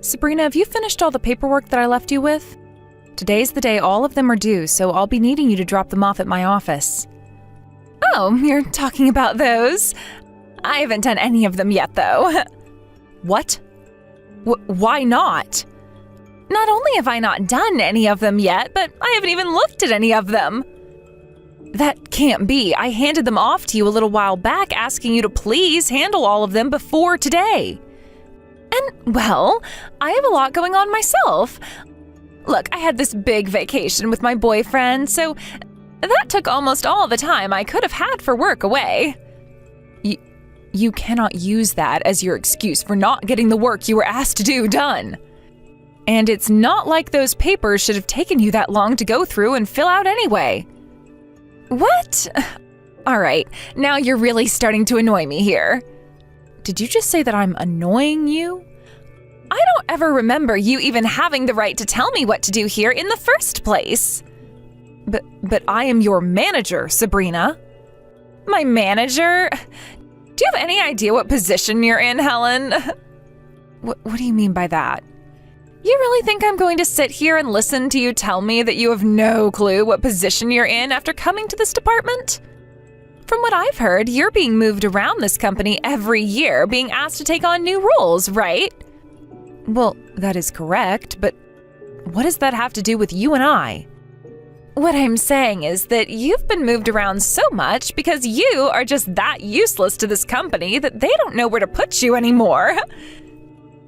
Sabrina, have you finished all the paperwork that I left you with? Today's the day all of them are due, so I'll be needing you to drop them off at my office. Oh, you're talking about those? I haven't done any of them yet, though. What? Why not? Not only have I not done any of them yet, but I haven't even looked at any of them. That can't be. I handed them off to you a little while back, asking you to please handle all of them before today. And, well, I have a lot going on myself. Look, I had this big vacation with my boyfriend, so that took almost all the time I could have had for work away. You cannot use that as your excuse for not getting the work you were asked to do done. And it's not like those papers should have taken you that long to go through and fill out anyway. What? All right, now you're really starting to annoy me here. Did you just say that I'm annoying you? I don't ever remember you even having the right to tell me what to do here in the first place. But I am your manager, Sabrina. My manager? Do you have any idea what position you're in, Helen? What do you mean by that? You really think I'm going to sit here and listen to you tell me that you have no clue what position you're in after coming to this department? From what I've heard, you're being moved around this company every year, being asked to take on new roles, right? Well, that is correct, but what does that have to do with you and I? What I'm saying is that you've been moved around so much because you are just that useless to this company that they don't know where to put you anymore.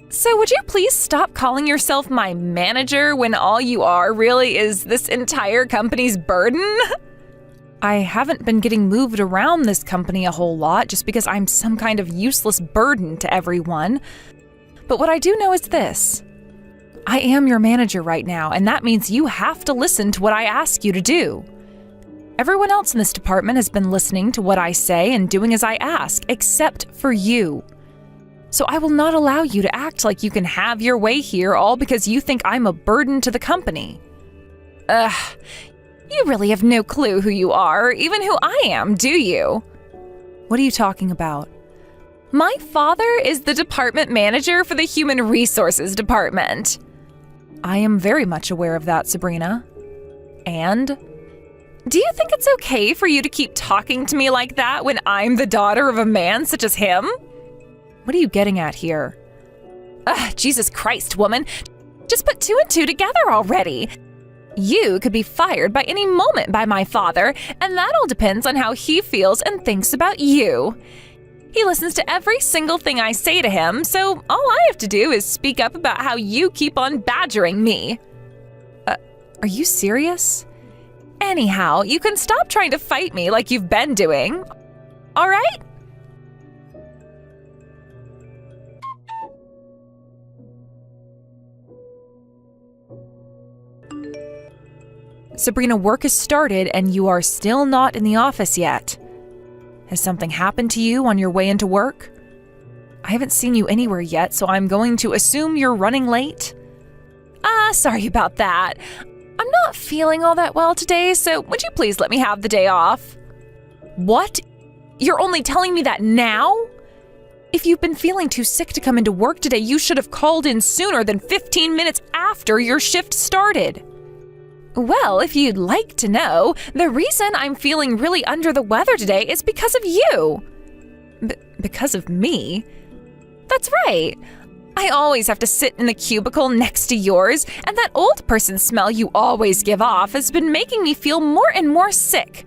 So would you please stop calling yourself my manager when all you are really is this entire company's burden? I haven't been getting moved around this company a whole lot just because I'm some kind of useless burden to everyone. But what I do know is this. I am your manager right now, and that means you have to listen to what I ask you to do. Everyone else in this department has been listening to what I say and doing as I ask, except for you. So I will not allow you to act like you can have your way here all because you think I'm a burden to the company. You really have no clue who you are, or even who I am, do you? What are you talking about? My father is the department manager for the Human Resources Department. I am very much aware of that, Sabrina. And? Do you think it's okay for you to keep talking to me like that when I'm the daughter of a man such as him? What are you getting at here? Jesus Christ, woman. Just put two and two together already. You could be fired by any moment by my father, and that all depends on how he feels and thinks about you. He listens to every single thing I say to him, so all I have to do is speak up about how you keep on badgering me. Are you serious? Anyhow, you can stop trying to fight me like you've been doing. All right? Sabrina, work has started and you are still not in the office yet. Has something happened to you on your way into work? I haven't seen you anywhere yet, so I'm going to assume you're running late. Sorry about that. I'm not feeling all that well today, so would you please let me have the day off? What? You're only telling me that now? If you've been feeling too sick to come into work today, you should have called in sooner than 15 minutes after your shift started. Well, if you'd like to know, the reason I'm feeling really under the weather today is because of you. Because of me? That's right. I always have to sit in the cubicle next to yours, and that old person smell you always give off has been making me feel more and more sick.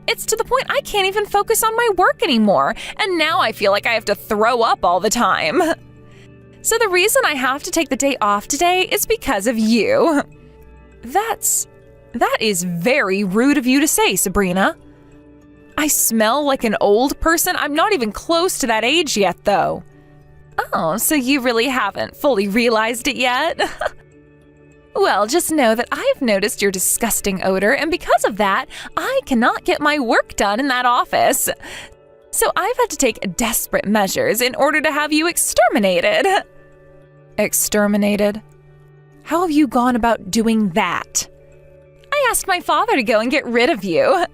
It's to the point I can't even focus on my work anymore, and now I feel like I have to throw up all the time. So the reason I have to take the day off today is because of you. That is very rude of you to say, Sabrina. I smell like an old person? I'm not even close to that age yet, though. Oh, so you really haven't fully realized it yet? Well, just know that I've noticed your disgusting odor, and because of that, I cannot get my work done in that office. So I've had to take desperate measures in order to have you exterminated. Exterminated? How have you gone about doing that? I asked my father to go and get rid of you.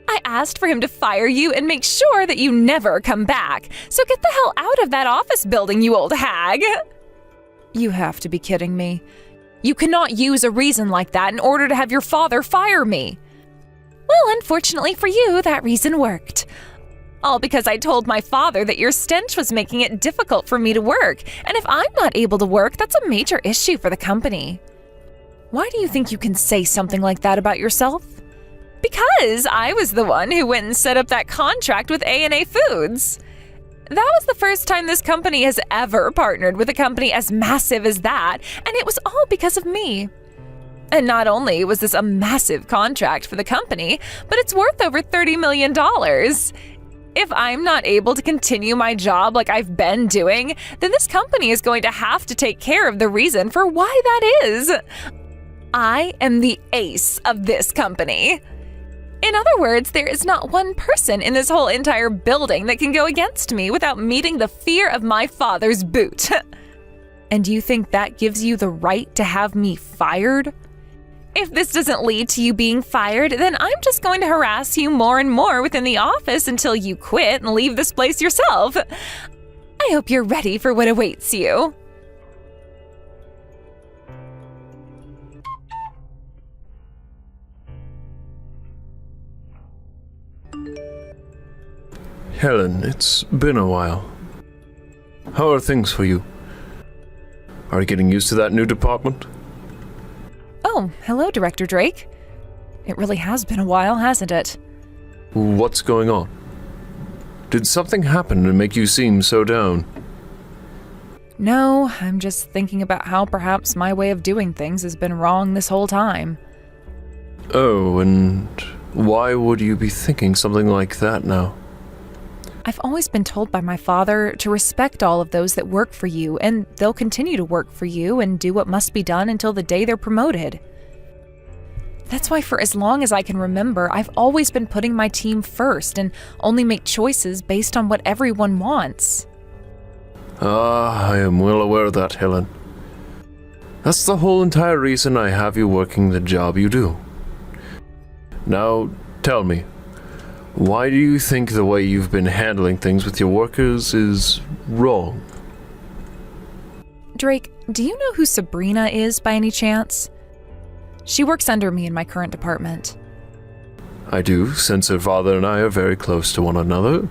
I asked for him to fire you and make sure that you never come back. So get the hell out of that office building, you old hag. You have to be kidding me. You cannot use a reason like that in order to have your father fire me. Well, unfortunately for you, that reason worked. All because I told my father that your stench was making it difficult for me to work, and if I'm not able to work, that's a major issue for the company. Why do you think you can say something like that about yourself? Because I was the one who went and set up that contract with A&A Foods. That was the first time this company has ever partnered with a company as massive as that, and it was all because of me. And not only was this a massive contract for the company, but it's worth over $30 million. If I'm not able to continue my job like I've been doing, then this company is going to have to take care of the reason for why that is. I am the ace of this company. In other words, there is not one person in this whole entire building that can go against me without meeting the fear of my father's boot. And you think that gives you the right to have me fired? If this doesn't lead to you being fired, then I'm just going to harass you more and more within the office until you quit and leave this place yourself. I hope you're ready for what awaits you. Helen, it's been a while. How are things for you? Are you getting used to that new department? Oh, hello, Director Drake. It really has been a while, hasn't it? What's going on? Did something happen to make you seem so down? No, I'm just thinking about how perhaps my way of doing things has been wrong this whole time. Oh, and why would you be thinking something like that now? I've always been told by my father to respect all of those that work for you, and they'll continue to work for you and do what must be done until the day they're promoted. That's why for as long as I can remember, I've always been putting my team first and only make choices based on what everyone wants. I am well aware of that, Helen. That's the whole entire reason I have you working the job you do. Now, tell me, why do you think the way you've been handling things with your workers is wrong? Drake, do you know who Sabrina is by any chance? She works under me in my current department. I do, since her father and I are very close to one another.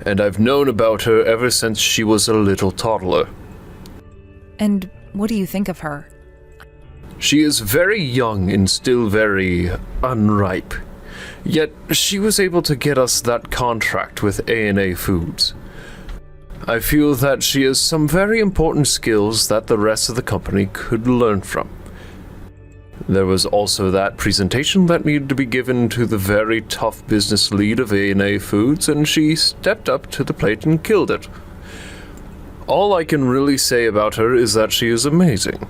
And I've known about her ever since she was a little toddler. And what do you think of her? She is very young and still very unripe. Yet she was able to get us that contract with A&A Foods. I feel that she has some very important skills that the rest of the company could learn from. There was also that presentation that needed to be given to the very tough business lead of A&A Foods, and she stepped up to the plate and killed it. All I can really say about her is that she is amazing.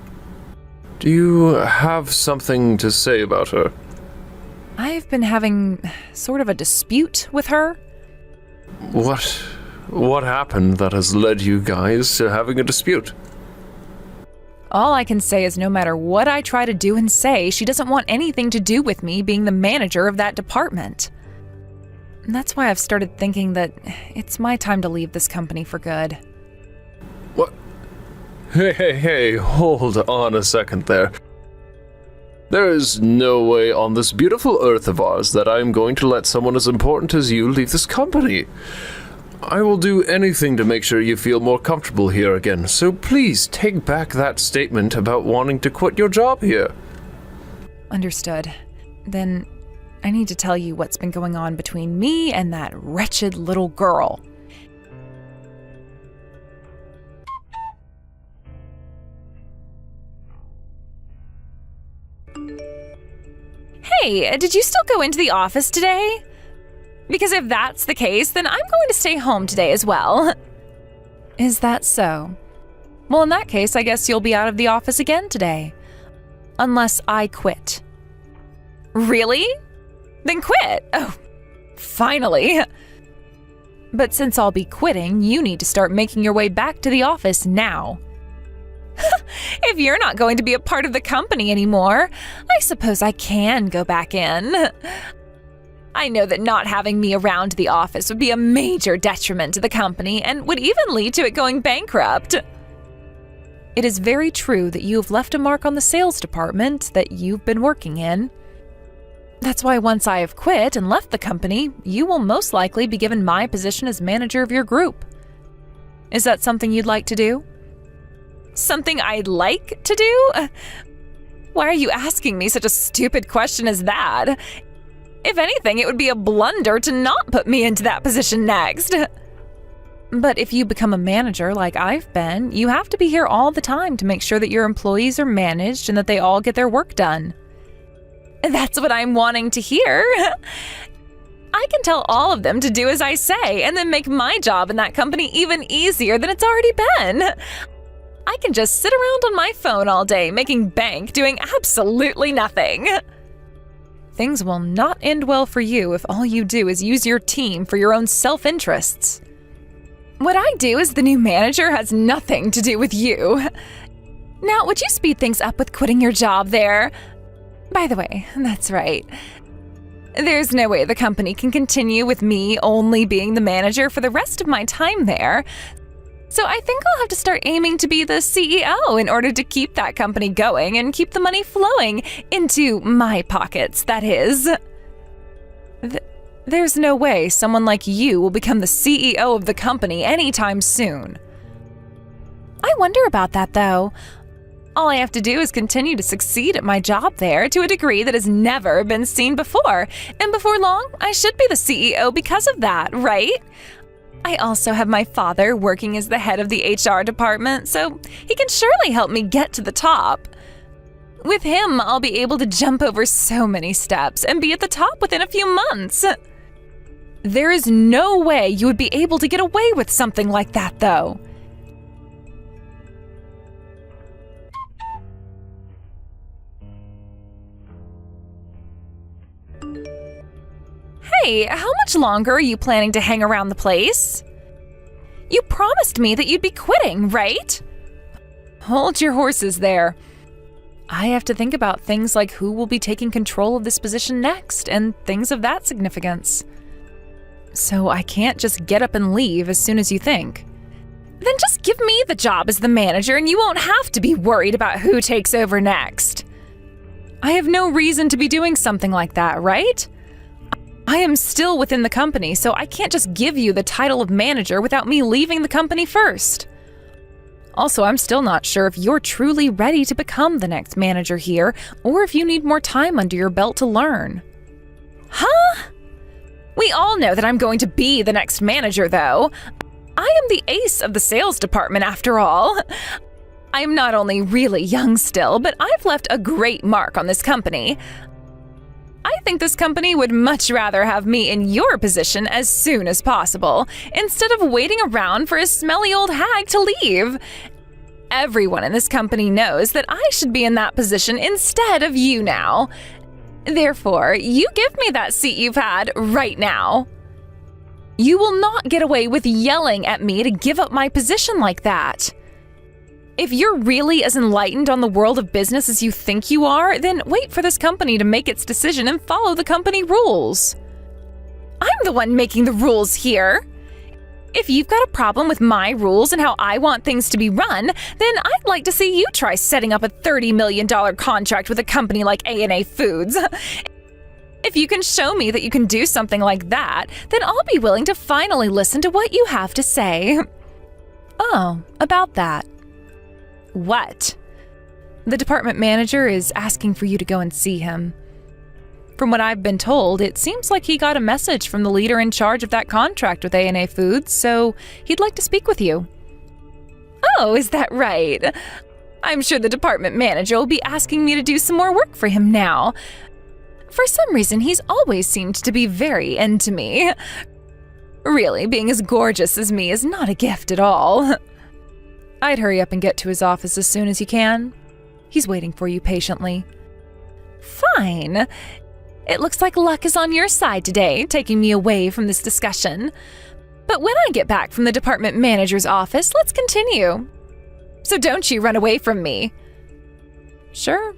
Do you have something to say about her? I've been having sort of a dispute with her. What happened that has led you guys to having a dispute? All I can say is no matter what I try to do and say, she doesn't want anything to do with me being the manager of that department. And that's why I've started thinking that it's my time to leave this company for good. What? Hey, hold on a second there. There is no way on this beautiful earth of ours that I am going to let someone as important as you leave this company. I will do anything to make sure you feel more comfortable here again, so please take back that statement about wanting to quit your job here. Understood. Then I need to tell you what's been going on between me and that wretched little girl. Hey, did you still go into the office today? Because if that's the case, then I'm going to stay home today as well. Is that so? Well, in that case, I guess you'll be out of the office again today. Unless I quit. Really? Then quit. Oh, finally. But since I'll be quitting, you need to start making your way back to the office now. If you're not going to be a part of the company anymore, I suppose I can go back in. I know that not having me around the office would be a major detriment to the company and would even lead to it going bankrupt. It is very true that you have left a mark on the sales department that you've been working in. That's why once I have quit and left the company, you will most likely be given my position as manager of your group. Is that something you'd like to do? Something I'd like to do? Why are you asking me such a stupid question as that? If anything, it would be a blunder to not put me into that position next. But if you become a manager like I've been, you have to be here all the time to make sure that your employees are managed and that they all get their work done. That's what I'm wanting to hear. I can tell all of them to do as I say and then make my job in that company even easier than it's already been. I can just sit around on my phone all day making bank doing absolutely nothing. Things will not end well for you if all you do is use your team for your own self-interests. What I do as the new manager has nothing to do with you. Now, would you speed things up with quitting your job there? By the way, that's right. There's no way the company can continue with me only being the manager for the rest of my time there. So I think I'll have to start aiming to be the CEO in order to keep that company going and keep the money flowing into my pockets, that is. There's no way someone like you will become the CEO of the company anytime soon. I wonder about that, though. All I have to do is continue to succeed at my job there to a degree that has never been seen before, and before long, I should be the CEO because of that, right? I also have my father working as the head of the HR department, so he can surely help me get to the top. With him, I'll be able to jump over so many steps and be at the top within a few months. There is no way you would be able to get away with something like that, though. Hey, how much longer are you planning to hang around the place? You promised me that you'd be quitting, right? Hold your horses there. I have to think about things like who will be taking control of this position next and things of that significance. So I can't just get up and leave as soon as you think. Then just give me the job as the manager and you won't have to be worried about who takes over next. I have no reason to be doing something like that, right? I am still within the company, so I can't just give you the title of manager without me leaving the company first. Also, I'm still not sure if you're truly ready to become the next manager here, or if you need more time under your belt to learn. Huh? We all know that I'm going to be the next manager, though. I am the ace of the sales department, after all. I'm not only really young still, but I've left a great mark on this company. I think this company would much rather have me in your position as soon as possible, instead of waiting around for a smelly old hag to leave. Everyone in this company knows that I should be in that position instead of you now. Therefore, you give me that seat you've had right now. You will not get away with yelling at me to give up my position like that. If you're really as enlightened on the world of business as you think you are, then wait for this company to make its decision and follow the company rules. I'm the one making the rules here. If you've got a problem with my rules and how I want things to be run, then I'd like to see you try setting up a $30 million contract with a company like A&A Foods. If you can show me that you can do something like that, then I'll be willing to finally listen to what you have to say. Oh, about that. What? The department manager is asking for you to go and see him. From what I've been told, it seems like he got a message from the leader in charge of that contract with A&A Foods, so he'd like to speak with you. Oh, is that right? I'm sure the department manager will be asking me to do some more work for him now. For some reason, he's always seemed to be very into me. Really, being as gorgeous as me is not a gift at all. I'd hurry up and get to his office as soon as you can. He's waiting for you patiently. Fine. It looks like luck is on your side today, taking me away from this discussion. But when I get back from the department manager's office, let's continue. So don't you run away from me. Sure.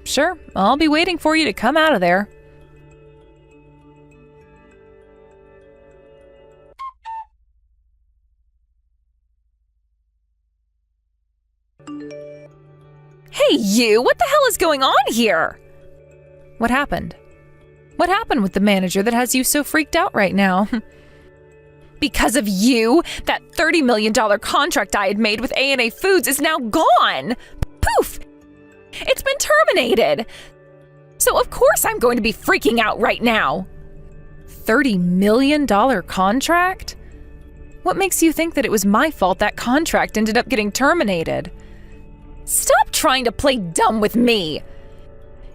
I'll be waiting for you to come out of there. Hey, you! What the hell is going on here? What happened? What happened with the manager that has you so freaked out right now? Because of you, that $30 million contract I had made with A&A Foods is now gone! Poof! It's been terminated! So of course I'm going to be freaking out right now! $30 million contract? What makes you think that it was my fault that contract ended up getting terminated? Stop trying to play dumb with me!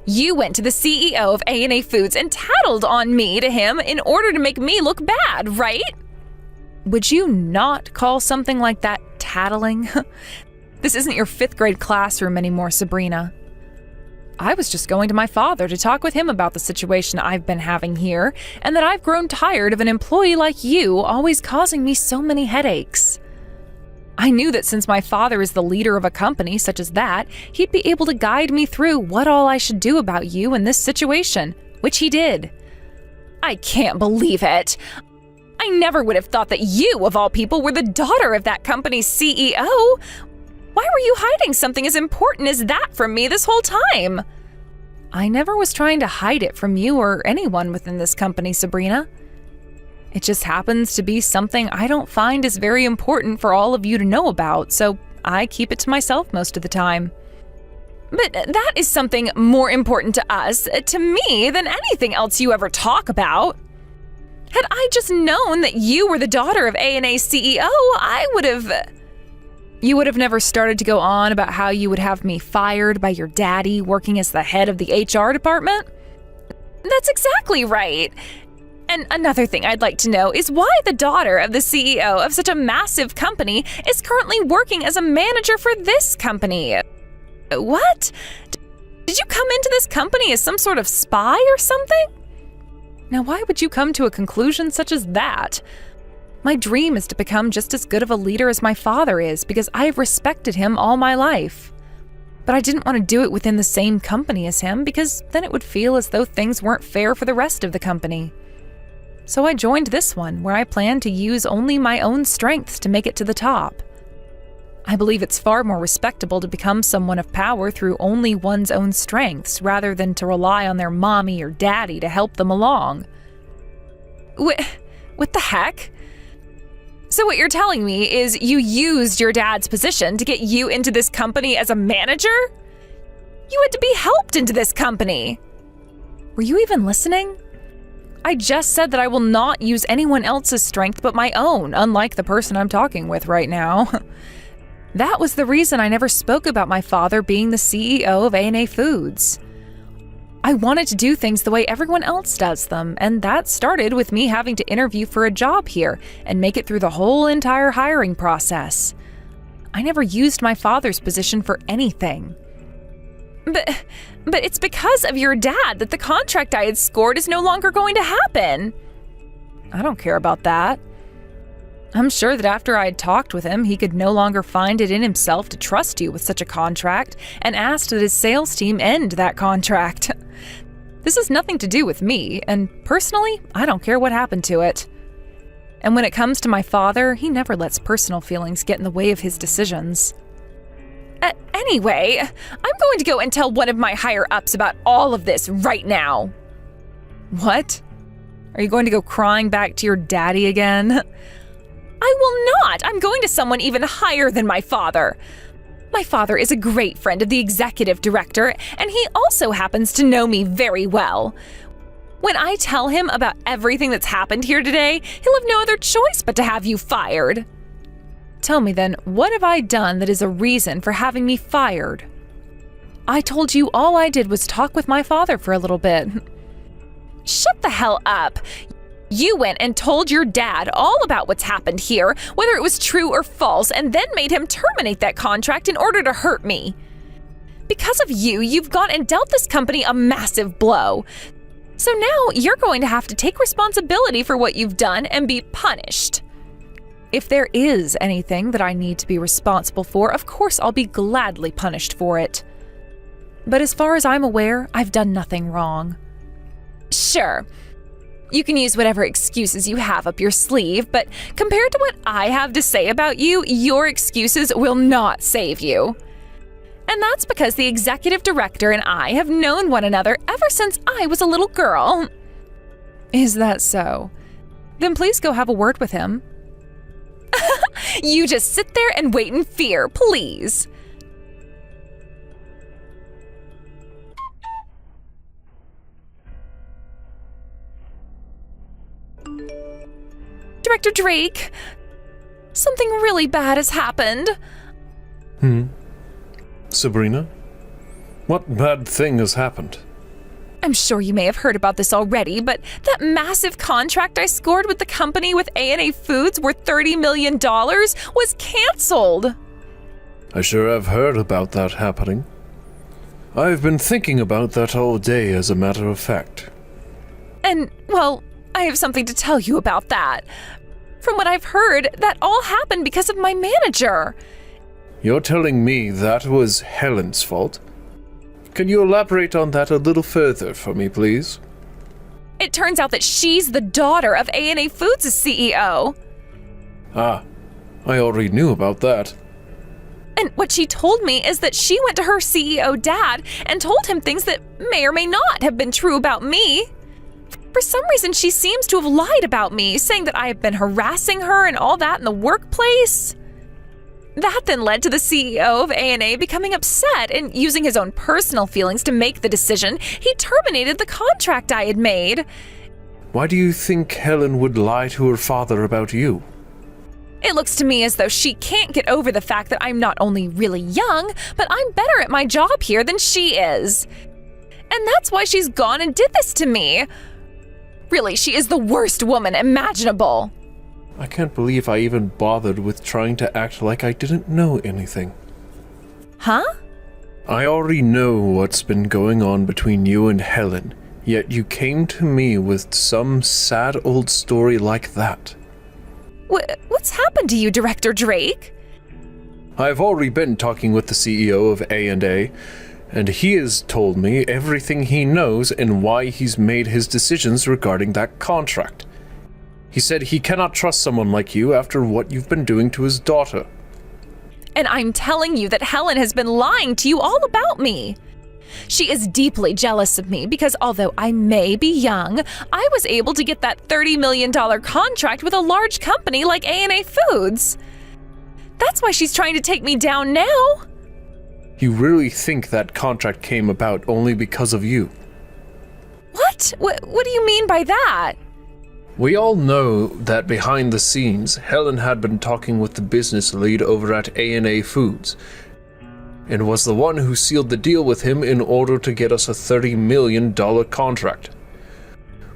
You went to the CEO of A&A Foods and tattled on me to him in order to make me look bad, right? Would you not call something like that tattling? This isn't your 5th grade classroom anymore, Sabrina. I was just going to my father to talk with him about the situation I've been having here, and that I've grown tired of an employee like you always causing me so many headaches. I knew that since my father is the leader of a company such as that, he'd be able to guide me through what all I should do about you in this situation, which he did. I can't believe it. I never would have thought that you, of all people, were the daughter of that company's CEO. Why were you hiding something as important as that from me this whole time? I never was trying to hide it from you or anyone within this company, Sabrina. It just happens to be something I don't find is very important for all of you to know about, so I keep it to myself most of the time. But that is something more important to us, to me, than anything else you ever talk about. Had I just known that you were the daughter of A&A's CEO, I would have... You would have never started to go on about how you would have me fired by your daddy working as the head of the HR department? That's exactly right. And another thing I'd like to know is why the daughter of the CEO of such a massive company is currently working as a manager for this company. What? Did you come into this company as some sort of spy or something? Now, why would you come to a conclusion such as that? My dream is to become just as good of a leader as my father is because I have respected him all my life. But I didn't want to do it within the same company as him because then it would feel as though things weren't fair for the rest of the company. So I joined this one where I plan to use only my own strengths to make it to the top. I believe it's far more respectable to become someone of power through only one's own strengths rather than to rely on their mommy or daddy to help them along. What the heck? So what you're telling me is you used your dad's position to get you into this company as a manager? You had to be helped into this company. Were you even listening? I just said that I will not use anyone else's strength but my own, unlike the person I'm talking with right now. That was the reason I never spoke about my father being the CEO of A&A Foods. I wanted to do things the way everyone else does them, and that started with me having to interview for a job here and make it through the whole entire hiring process. I never used my father's position for anything. But it's because of your dad that the contract I had scored is no longer going to happen. I don't care about that. I'm sure that after I had talked with him, he could no longer find it in himself to trust you with such a contract and asked that his sales team end that contract. This has nothing to do with me, and personally, I don't care what happened to it. And when it comes to my father, he never lets personal feelings get in the way of his decisions. Anyway, I'm going to go and tell one of my higher-ups about all of this right now. What? Are you going to go crying back to your daddy again? I will not! I'm going to someone even higher than my father. My father is a great friend of the executive director, and he also happens to know me very well. When I tell him about everything that's happened here today, he'll have no other choice but to have you fired. Tell me then, what have I done that is a reason for having me fired? I told you all I did was talk with my father for a little bit. Shut the hell up! You went and told your dad all about what's happened here, whether it was true or false, and then made him terminate that contract in order to hurt me. Because of you, you've gone and dealt this company a massive blow. So now you're going to have to take responsibility for what you've done and be punished. If there is anything that I need to be responsible for, of course I'll be gladly punished for it. But as far as I'm aware, I've done nothing wrong. Sure. You can use whatever excuses you have up your sleeve, but compared to what I have to say about you, your excuses will not save you. And that's because the executive director and I have known one another ever since I was a little girl. Is that so? Then please go have a word with him. You just sit there and wait in fear, please. Director Drake, something really bad has happened. Sabrina? What bad thing has happened? I'm sure you may have heard about this already, but that massive contract I scored with the company with A&A Foods worth $30 million was canceled. I sure have heard about that happening. I've been thinking about that all day, as a matter of fact. And, well, I have something to tell you about that. From what I've heard, that all happened because of my manager. You're telling me that was Helen's fault? Can you elaborate on that a little further for me, please? It turns out that she's the daughter of A&A Foods' CEO. Ah, I already knew about that. And what she told me is that she went to her CEO dad and told him things that may or may not have been true about me. For some reason, she seems to have lied about me, saying that I have been harassing her and all that in the workplace. That then led to the CEO of A&A becoming upset and using his own personal feelings to make the decision. He terminated the contract I had made. Why do you think Helen would lie to her father about you? It looks to me as though she can't get over the fact that I'm not only really young, but I'm better at my job here than she is. And that's why she's gone and did this to me. Really, she is the worst woman imaginable. I can't believe I even bothered with trying to act like I didn't know anything. Huh? I already know what's been going on between you and Helen, yet you came to me with some sad old story like that. What's happened to you, Director Drake? I've already been talking with the CEO of A&A, and he has told me everything he knows and why he's made his decisions regarding that contract. He said he cannot trust someone like you after what you've been doing to his daughter. And I'm telling you that Helen has been lying to you all about me. She is deeply jealous of me because although I may be young, I was able to get that $30 million contract with a large company like A&A Foods. That's why she's trying to take me down now. You really think that contract came about only because of you? What? What do you mean by that? We all know that behind the scenes, Helen had been talking with the business lead over at A&A Foods, and was the one who sealed the deal with him in order to get us a $30 million contract.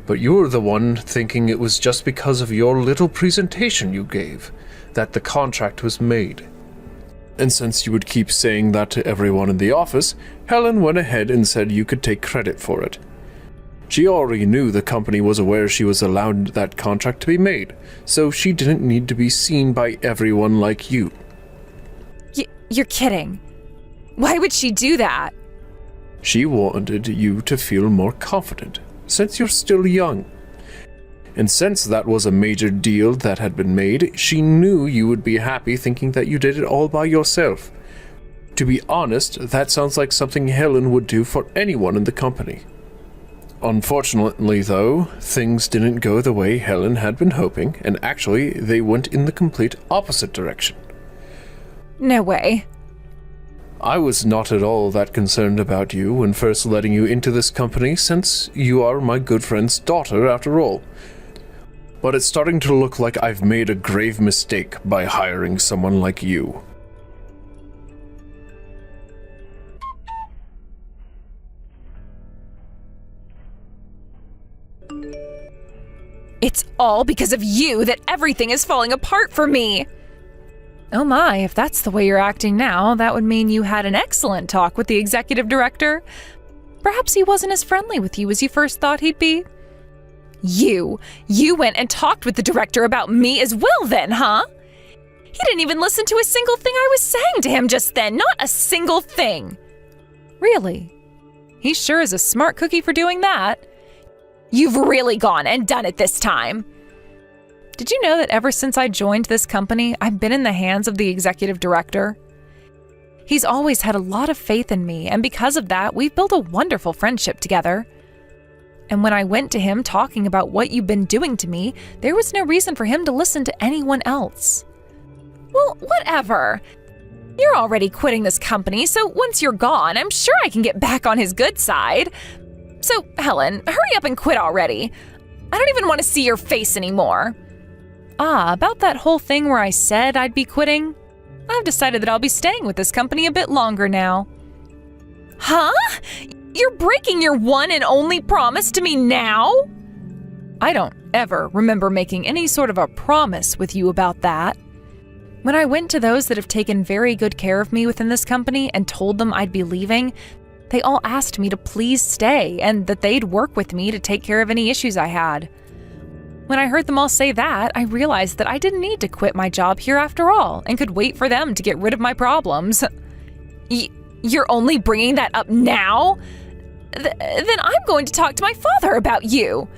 But you were the one thinking it was just because of your little presentation you gave that the contract was made. And since you would keep saying that to everyone in the office, Helen went ahead and said you could take credit for it. She already knew the company was aware she was allowed that contract to be made, so she didn't need to be seen by everyone like you. You're kidding. Why would she do that? She wanted you to feel more confident, since you're still young. And since that was a major deal that had been made, she knew you would be happy thinking that you did it all by yourself. To be honest, that sounds like something Helen would do for anyone in the company. Unfortunately, though, things didn't go the way Helen had been hoping, and actually, they went in the complete opposite direction. No way. I was not at all that concerned about you when first letting you into this company, since you are my good friend's daughter after all. But it's starting to look like I've made a grave mistake by hiring someone like you. It's all because of you that everything is falling apart for me. Oh my, if that's the way you're acting now, that would mean you had an excellent talk with the executive director. Perhaps he wasn't as friendly with you as you first thought he'd be. You went and talked with the director about me as well then, huh? He didn't even listen to a single thing I was saying to him just then, not a single thing. Really? He sure is a smart cookie for doing that. You've really gone and done it this time. Did you know that ever since I joined this company, I've been in the hands of the executive director? He's always had a lot of faith in me, and because of that, we've built a wonderful friendship together. And when I went to him talking about what you've been doing to me, there was no reason for him to listen to anyone else. Well, whatever. You're already quitting this company, so once you're gone, I'm sure I can get back on his good side. So, Helen, hurry up and quit already. I don't even want to see your face anymore. About that whole thing where I said I'd be quitting, I've decided that I'll be staying with this company a bit longer now. Huh? You're breaking your one and only promise to me now? I don't ever remember making any sort of a promise with you about that. When I went to those that have taken very good care of me within this company and told them I'd be leaving, they all asked me to please stay and that they'd work with me to take care of any issues I had. When I heard them all say that, I realized that I didn't need to quit my job here after all and could wait for them to get rid of my problems. You're only bringing that up now? Then I'm going to talk to my father about you.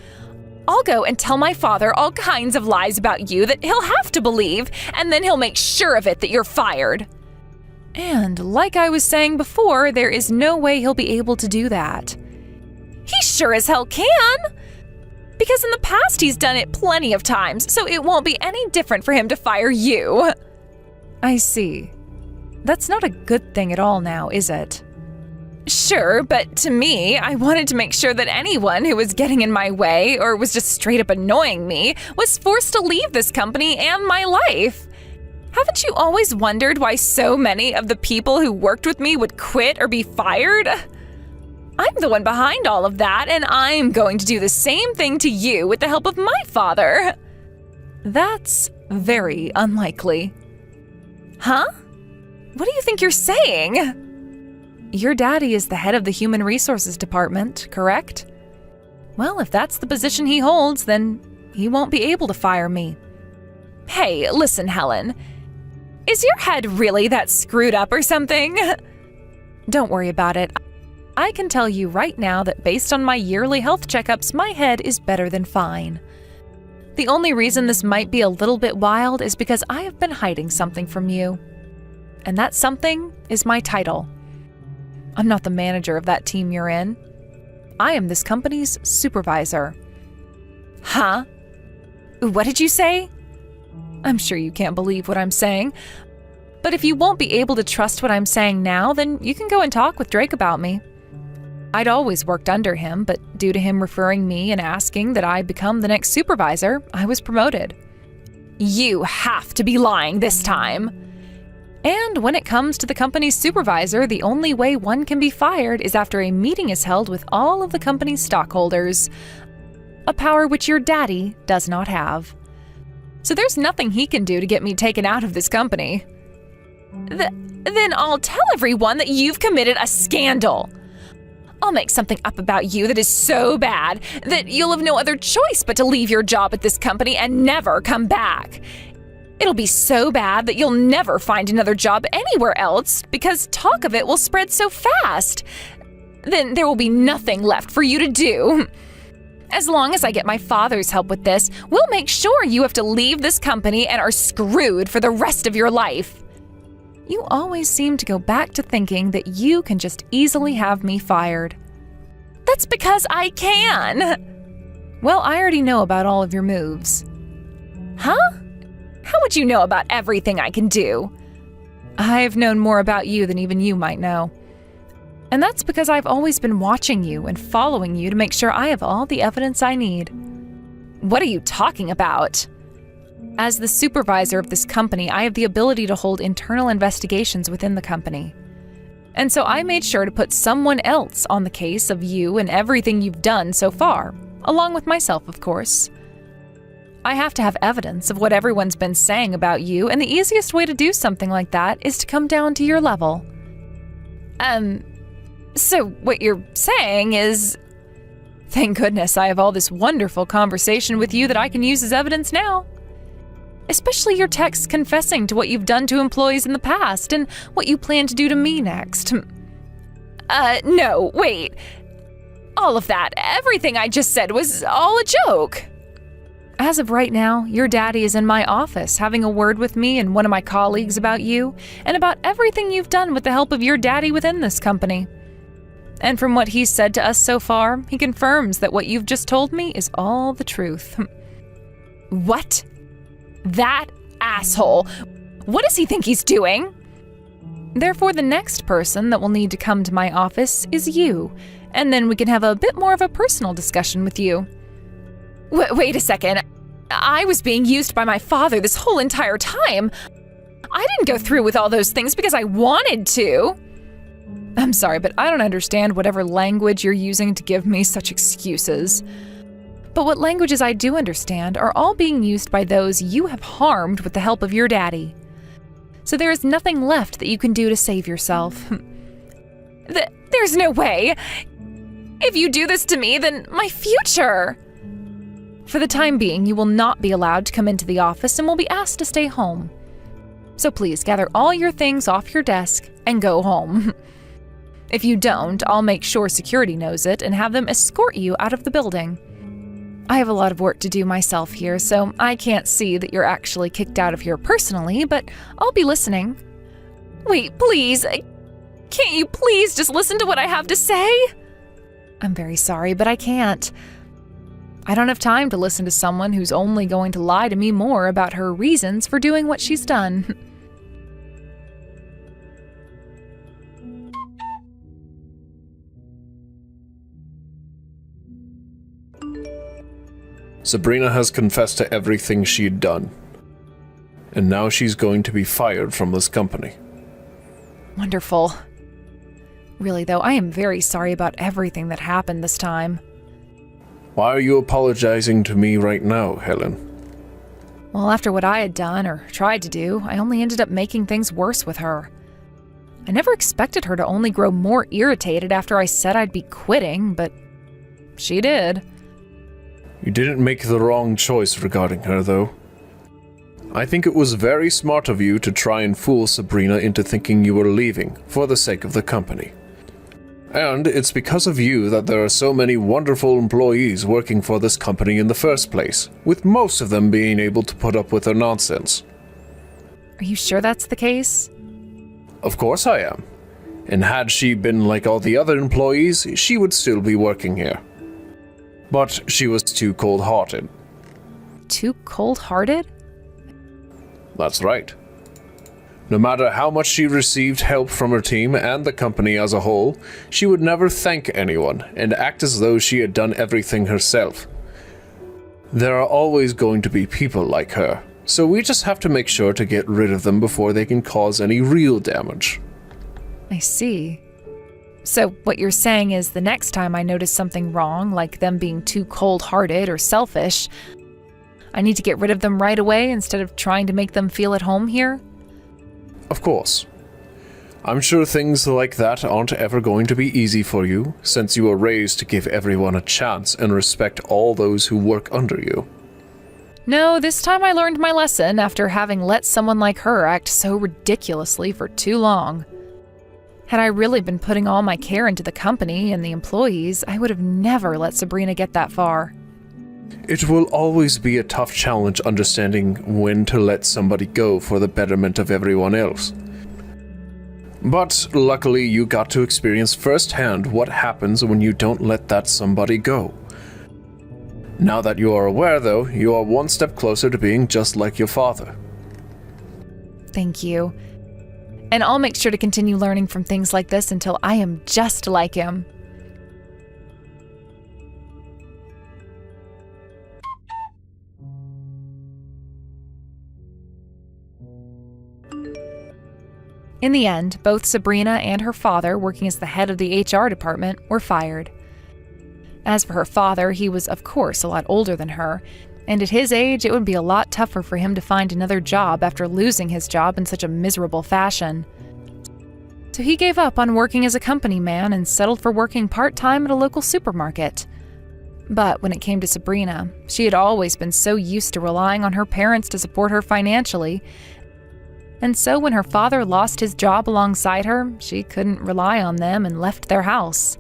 I'll go and tell my father all kinds of lies about you that he'll have to believe, and then he'll make sure of it that you're fired. And like I was saying before, there is no way he'll be able to do that. He sure as hell can! Because in the past he's done it plenty of times, so it won't be any different for him to fire you. I see. That's not a good thing at all now, is it? Sure, but to me, I wanted to make sure that anyone who was getting in my way or was just straight up annoying me was forced to leave this company and my life. Haven't you always wondered why so many of the people who worked with me would quit or be fired? I'm the one behind all of that, and I'm going to do the same thing to you with the help of my father. That's very unlikely. Huh? What do you think you're saying? Your daddy is the head of the Human Resources Department, correct? Well, if that's the position he holds, then he won't be able to fire me. Hey, listen, Helen. Is your head really that screwed up or something? Don't worry about it. I can tell you right now that based on my yearly health checkups, my head is better than fine. The only reason this might be a little bit wild is because I have been hiding something from you. And that something is my title. I'm not the manager of that team you're in. I am this company's supervisor. Huh? What did you say? I'm sure you can't believe what I'm saying. But if you won't be able to trust what I'm saying now, then you can go and talk with Drake about me. I'd always worked under him, but due to him referring me and asking that I become the next supervisor, I was promoted. You have to be lying this time. And when it comes to the company's supervisor, the only way one can be fired is after a meeting is held with all of the company's stockholders, a power which your daddy does not have. So there's nothing he can do to get me taken out of this company. Then I'll tell everyone that you've committed a scandal. I'll make something up about you that is so bad that you'll have no other choice but to leave your job at this company and never come back. It'll be so bad that you'll never find another job anywhere else because talk of it will spread so fast. Then there will be nothing left for you to do. As long as I get my father's help with this, we'll make sure you have to leave this company and are screwed for the rest of your life. You always seem to go back to thinking that you can just easily have me fired. That's because I can. Well, I already know about all of your moves. Huh? How would you know about everything I can do? I've known more about you than even you might know. And that's because I've always been watching you and following you to make sure I have all the evidence I need. What are you talking about? As the supervisor of this company, I have the ability to hold internal investigations within the company. And so I made sure to put someone else on the case of you and everything you've done so far, along with myself, of course. I have to have evidence of what everyone's been saying about you, and the easiest way to do something like that is to come down to your level. So what you're saying is... Thank goodness I have all this wonderful conversation with you that I can use as evidence now. Especially your texts confessing to what you've done to employees in the past and what you plan to do to me next. No, wait. All of that, everything I just said was all a joke. As of right now, your daddy is in my office having a word with me and one of my colleagues about you and about everything you've done with the help of your daddy within this company. And from what he's said to us so far, he confirms that what you've just told me is all the truth. What? That asshole! What does he think he's doing? Therefore, the next person that will need to come to my office is you, and then we can have a bit more of a personal discussion with you. Wait a second. I was being used by my father this whole entire time. I didn't go through with all those things because I wanted to. I'm sorry, but I don't understand whatever language you're using to give me such excuses. But what languages I do understand are all being used by those you have harmed with the help of your daddy. So there is nothing left that you can do to save yourself. There's no way. If you do this to me, then my future. For the time being, you will not be allowed to come into the office and will be asked to stay home. So please gather all your things off your desk and go home. If you don't, I'll make sure security knows it and have them escort you out of the building. I have a lot of work to do myself here, so I can't see that you're actually kicked out of here personally, but I'll be listening. Wait, please. Can't you please just listen to what I have to say? I'm very sorry, but I can't. I don't have time to listen to someone who's only going to lie to me more about her reasons for doing what she's done. Sabrina has confessed to everything she'd done. And now she's going to be fired from this company. Wonderful. Really, though, I am very sorry about everything that happened this time. Why are you apologizing to me right now, Helen? Well, after what I had done, or tried to do, I only ended up making things worse with her. I never expected her to only grow more irritated after I said I'd be quitting, but she did. You didn't make the wrong choice regarding her, though. I think it was very smart of you to try and fool Sabrina into thinking you were leaving for the sake of the company. And it's because of you that there are so many wonderful employees working for this company in the first place, with most of them being able to put up with her nonsense. Are you sure that's the case? Of course I am. And had she been like all the other employees, she would still be working here. But she was too cold-hearted. Too cold-hearted? That's right. No matter how much she received help from her team and the company as a whole, she would never thank anyone and act as though she had done everything herself. There are always going to be people like her, so we just have to make sure to get rid of them before they can cause any real damage. I see. So what you're saying is the next time I notice something wrong, like them being too cold-hearted or selfish, I need to get rid of them right away instead of trying to make them feel at home here? Of course. I'm sure things like that aren't ever going to be easy for you, since you were raised to give everyone a chance and respect all those who work under you. No, this time I learned my lesson after having let someone like her act so ridiculously for too long. Had I really been putting all my care into the company and the employees, I would have never let Sabrina get that far. It will always be a tough challenge understanding when to let somebody go for the betterment of everyone else. But luckily you got to experience firsthand what happens when you don't let that somebody go. Now that you are aware, though, you are one step closer to being just like your father. Thank you. And I'll make sure to continue learning from things like this until I am just like him. In the end, both Sabrina and her father, working as the head of the HR department, were fired. As for her father, he was of course a lot older than her, and at his age it would be a lot tougher for him to find another job after losing his job in such a miserable fashion. So he gave up on working as a company man and settled for working part-time at a local supermarket. But when it came to Sabrina, she had always been so used to relying on her parents to support her financially, and so when her father lost his job alongside her, she couldn't rely on them and left their house.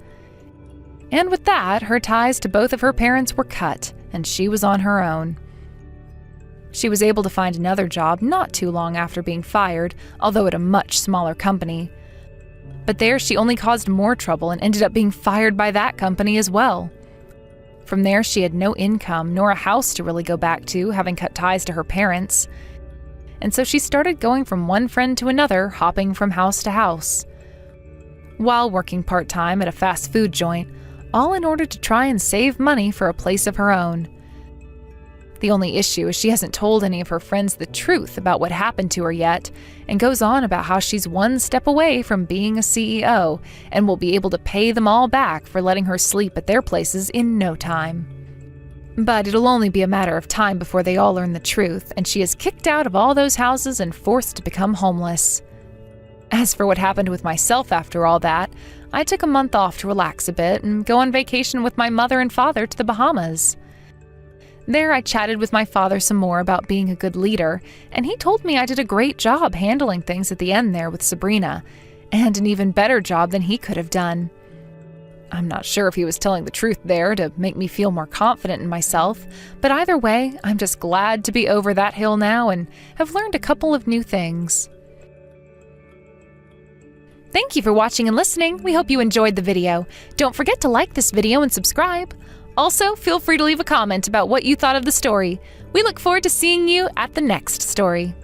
And with that, her ties to both of her parents were cut, and she was on her own. She was able to find another job not too long after being fired, although at a much smaller company. But there she only caused more trouble and ended up being fired by that company as well. From there, she had no income nor a house to really go back to, having cut ties to her parents. And so she started going from one friend to another, hopping from house to house, while working part-time at a fast food joint, all in order to try and save money for a place of her own. The only issue is she hasn't told any of her friends the truth about what happened to her yet, and goes on about how she's one step away from being a CEO and will be able to pay them all back for letting her sleep at their places in no time. But it'll only be a matter of time before they all learn the truth, and she is kicked out of all those houses and forced to become homeless. As for what happened with myself after all that, I took a month off to relax a bit and go on vacation with my mother and father to the Bahamas. There I chatted with my father some more about being a good leader, and he told me I did a great job handling things at the end there with Sabrina, and an even better job than he could have done. I'm not sure if he was telling the truth there to make me feel more confident in myself, but either way, I'm just glad to be over that hill now and have learned a couple of new things. Thank you for watching and listening. We hope you enjoyed the video. Don't forget to like this video and subscribe. Also, feel free to leave a comment about what you thought of the story. We look forward to seeing you at the next story.